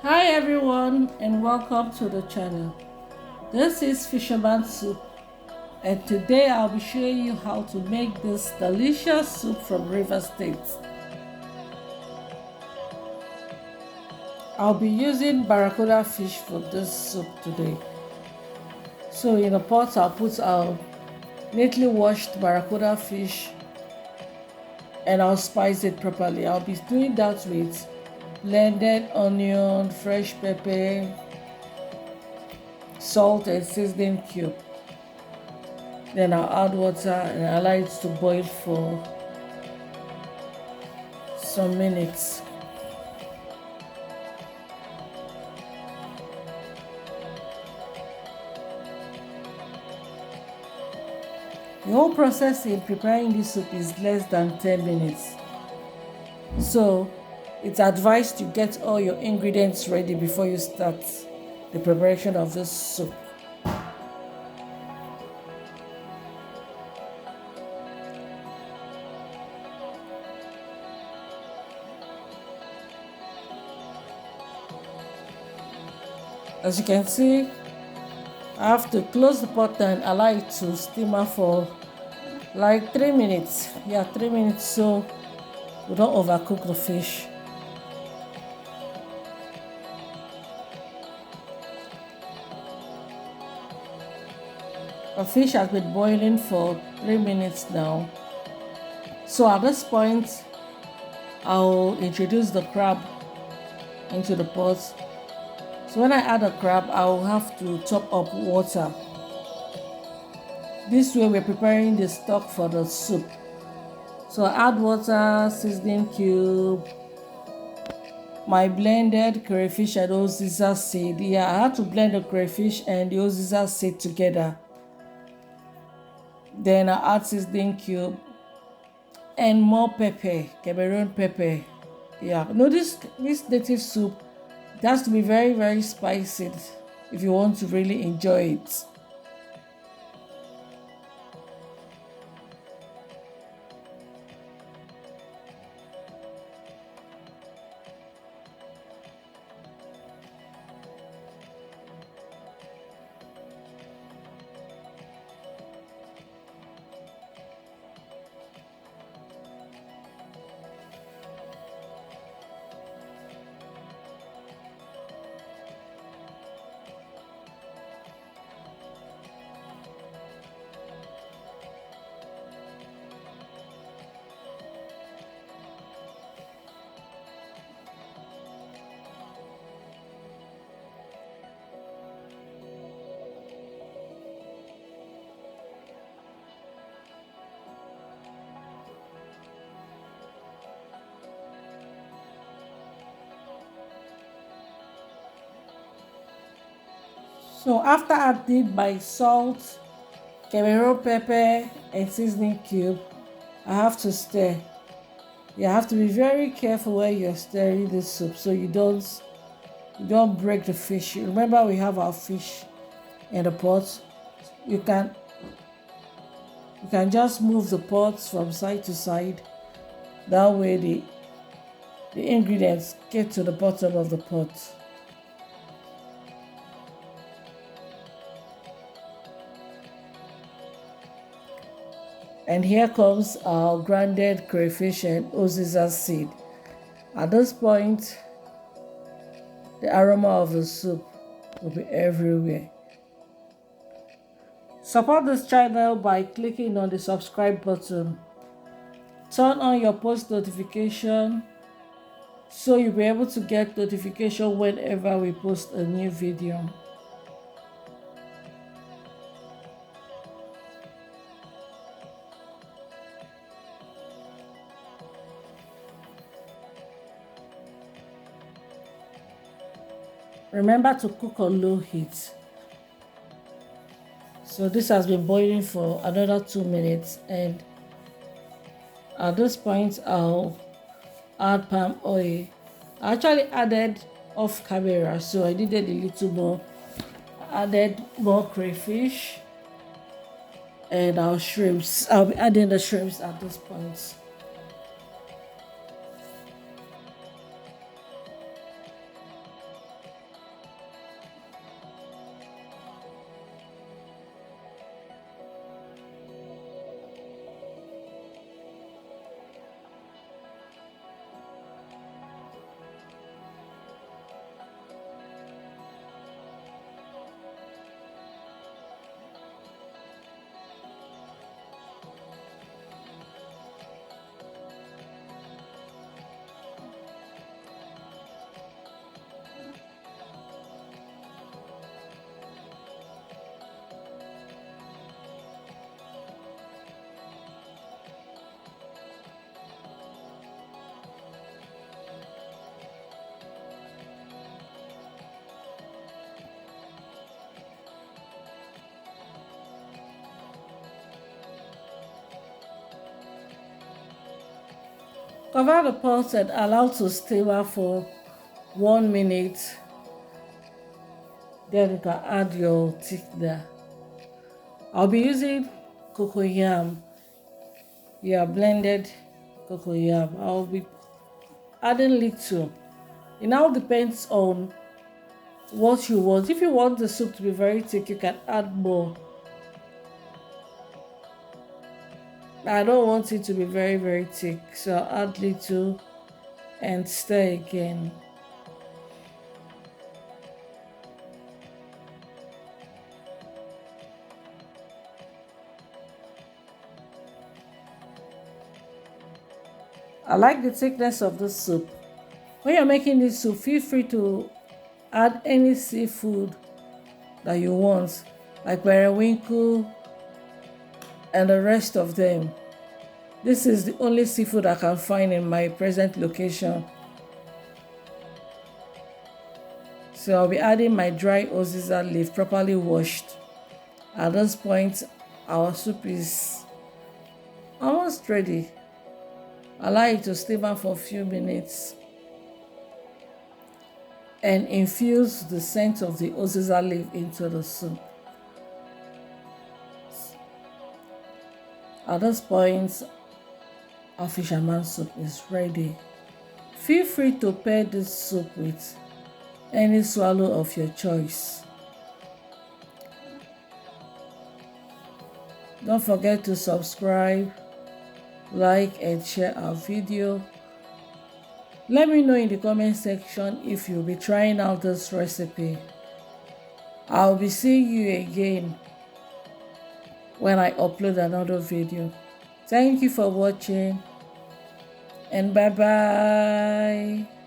Hi everyone and welcome to the channel. This is Fisherman soup and today I'll be showing you how to make this delicious soup from River State. I'll be using Barracuda fish for this soup today. So in a pot I'll put our neatly washed Barracuda fish and I'll spice it properly. I'll be doing that with blended onion, fresh pepper, salt and seasoning cube. Then I'll add water and allow it to boil for some minutes. The whole process in preparing this soup is less than 10 minutes. So it's advised you get all your ingredients ready before you start the preparation of this soup. As you can see, I have to close the pot and allow it to simmer for like 3 minutes. Yeah, 3 minutes so we don't overcook the fish. The fish has been boiling for 3 minutes now. So at this point, I'll introduce the crab into the pot. So when I add the crab, I'll have to top up water. This way we're preparing the stock for the soup. So I add water, seasoning cube, my blended crayfish and uziza seed. Yeah, I had to blend the crayfish and the uziza seed together. Then I add seasoning cube and more pepper, Cameroon pepper. Yeah, no, this native soup, it has to be very, very spicy if you want to really enjoy it. So after adding my salt, Cameroon pepper and seasoning cube, I have to stir. You have to be very careful when you're stirring this soup so you don't break the fish. Remember we have our fish in the pot. You can just move the pots from side to side. That way the ingredients get to the bottom of the pot. And here comes our grounded crayfish and uziza seed. At this point, the aroma of the soup will be everywhere. Support this channel by clicking on the subscribe button. Turn on your post notification so you'll be able to get notification whenever we post a new video. Remember to cook on low heat. So this has been boiling for another 2 minutes, and at this point I'll add palm oil. I actually added off camera, so I needed a little more. I added more crayfish and our shrimps. I'll be adding the shrimps at this point. Cover the pot and allow to simmer for 1 minute. Then you can add your thickener. I'll be using cocoyam. Yeah, blended cocoyam. I'll be adding little. It now depends on what you want. If you want the soup to be very thick, you can add more. I don't want it to be very, very thick, so I'll add little and stir again. I like the thickness of the soup. When you're making this soup, feel free to add any seafood that you want, like periwinkle and the rest of them. This is the only seafood I can find in my present location. So I'll be adding my dry uziza leaf, properly washed. At this point, our soup is almost ready. Allow it to simmer for a few minutes and infuse the scent of the uziza leaf into the soup. At this point, our fisherman soup is ready. Feel free to pair this soup with any swallow of your choice. Don't forget to subscribe, like and share our video. Let me know in the comment section if you'll be trying out this recipe. I'll be seeing you again when I upload another video. Thank you for watching and bye bye.